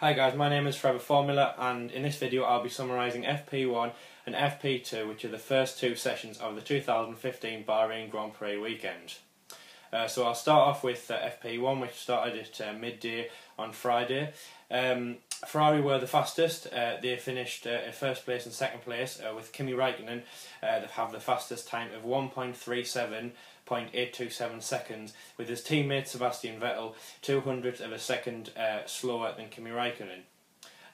Hi guys, my name is Forever Formula, and in this video I'll be summarising FP1 and FP2, which are the first two sessions of the 2015 Bahrain Grand Prix weekend. So I'll start off with FP1, which started at midday on Friday. Ferrari were the fastest. They finished in first place and second place, with Kimi Räikkönen that have the fastest time of 1.37.827 seconds, with his teammate Sebastian Vettel 0.02 of a second slower than Kimi Räikkönen.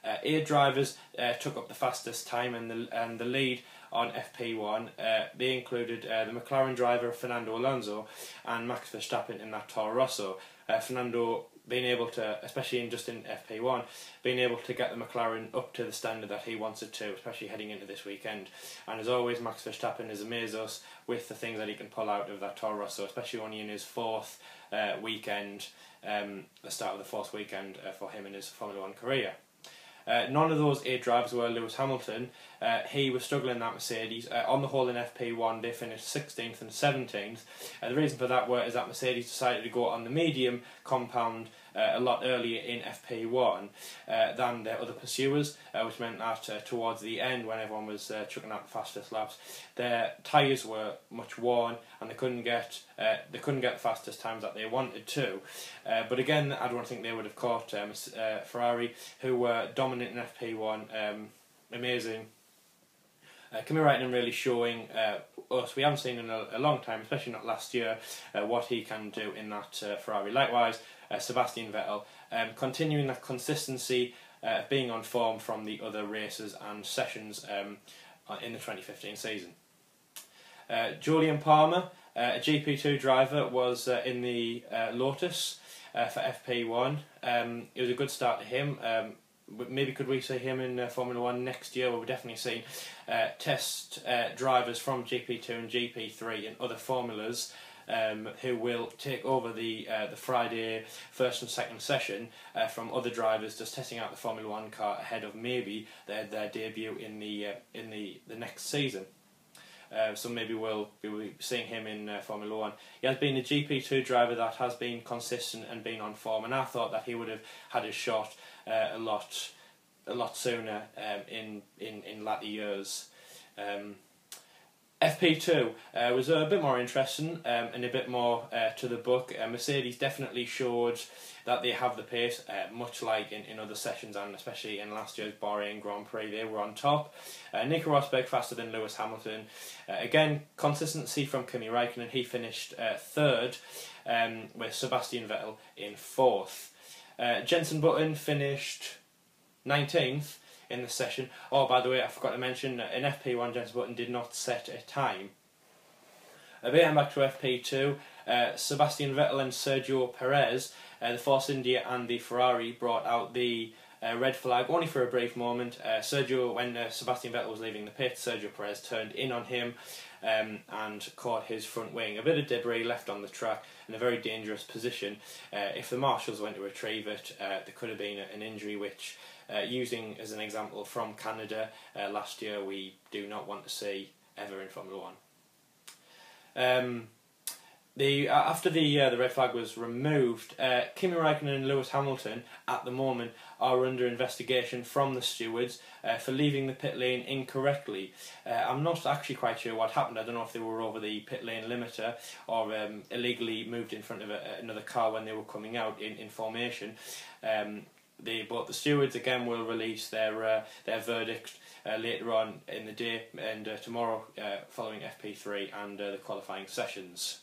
8 drivers took up the fastest time, and the lead on FP1. They included the McLaren driver Fernando Alonso and Max Verstappen in that Toro Rosso. Fernando being able to, especially in FP1, being able to get the McLaren up to the standard that he wanted to, especially heading into this weekend. And as always, Max Verstappen has amazed us with the things that he can pull out of that Toro Rosso, especially only in his fourth weekend, the start of the fourth weekend for him in his Formula 1 career. None of those 8 drivers were Lewis Hamilton. He was struggling in that Mercedes. On the whole in FP1 they finished 16th and 17th. The reason for that is that Mercedes decided to go on the medium compound a lot earlier in FP1 than their other pursuers, which meant that towards the end, when everyone was chucking out the fastest laps, their tyres were much worn and they couldn't get the fastest times that they wanted to. But again, I don't think they would have caught Ferrari, who were dominant in FP1, amazing. Kimi Räikkönen really showing us, we haven't seen in a long time, especially not last year, what he can do in that Ferrari. Likewise, Sebastian Vettel, continuing that consistency, being on form from the other races and sessions in the 2015 season. Julian Palmer, a GP2 driver, was in the Lotus for FP1. It was a good start to him. Maybe could we see him in Formula 1 next year? Well, we're definitely seeing test drivers from GP2 and GP3 and other formulas who will take over the Friday first and second session from other drivers just testing out the Formula 1 car ahead of maybe their debut in the next season. So maybe we'll be seeing him in Formula 1. He has been a GP2 driver that has been consistent and been on form, and I thought that he would have had his shot a lot sooner in latter years. FP2 was a bit more interesting and a bit more to the book. Mercedes definitely showed that they have the pace, much like in other sessions, and especially in last year's Bahrain Grand Prix. They were on top. Nico Rosberg faster than Lewis Hamilton. Again, consistency from Kimi Räikkönen. He finished 3rd, with Sebastian Vettel in 4th. Jenson Button finished 19th in the session. Oh, by the way, I forgot to mention, in FP1 Jenson Button did not set a time. Getting back to FP2, Sebastian Vettel and Sergio Perez, the Force India and the Ferrari, brought out the red flag only for a brief moment. When Sebastian Vettel was leaving the pit, Sergio Perez turned in on him and caught his front wing. A bit of debris left on the track in a very dangerous position. If the marshals went to retrieve it, there could have been an injury which, using as an example from Canada last year, we do not want to see ever in Formula 1. After the red flag was removed, Kimi Räikkönen and Lewis Hamilton at the moment are under investigation from the stewards for leaving the pit lane incorrectly. I'm not actually quite sure what happened. I don't know if they were over the pit lane limiter or illegally moved in front of another car when they were coming out in formation. But the stewards again will release their verdict later on in the day and tomorrow, following FP3 and the qualifying sessions.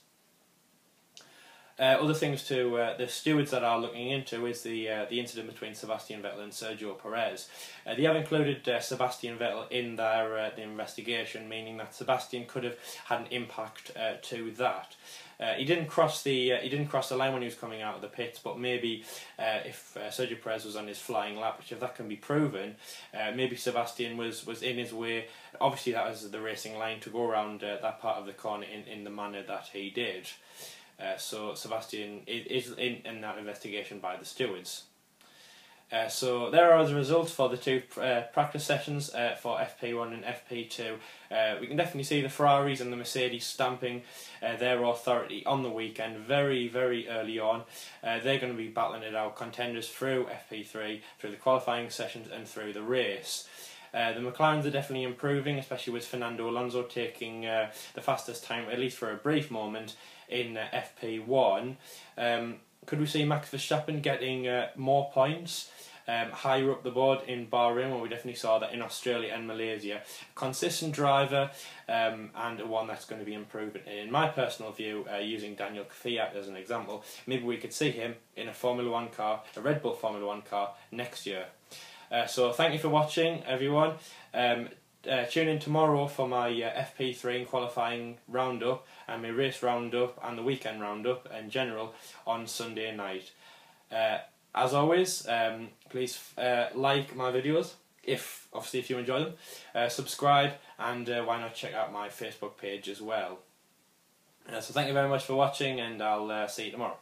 Other things to the stewards that are looking into is the incident between Sebastian Vettel and Sergio Perez. They have included Sebastian Vettel in their the investigation, meaning that Sebastian could have had an impact to that. He didn't cross the line when he was coming out of the pits, but maybe if Sergio Perez was on his flying lap, which if that can be proven, maybe Sebastian was in his way. Obviously, that was the racing line to go around that part of the corner in the manner that he did. So Sebastian is in that investigation by the stewards. So there are the results for the two practice sessions for FP1 and FP2. We can definitely see the Ferraris and the Mercedes stamping their authority on the weekend very, very early on. They're going to be battling it out, contenders through FP3, through the qualifying sessions and through the race. The McLarens are definitely improving, especially with Fernando Alonso taking the fastest time, at least for a brief moment, in FP1. Could we see Max Verstappen getting more points higher up the board in Bahrain? Well, we definitely saw that in Australia and Malaysia. A consistent driver and one that's going to be improving. In my personal view, using Daniel Kvyat as an example, maybe we could see him in a Formula 1 car, a Red Bull Formula 1 car next year. So thank you for watching, everyone. Tune in tomorrow for my FP3 and qualifying roundup and my race roundup and the weekend roundup in general on Sunday night. As always, please like my videos if you enjoy them, subscribe, and why not check out my Facebook page as well. So thank you very much for watching, and I'll see you tomorrow.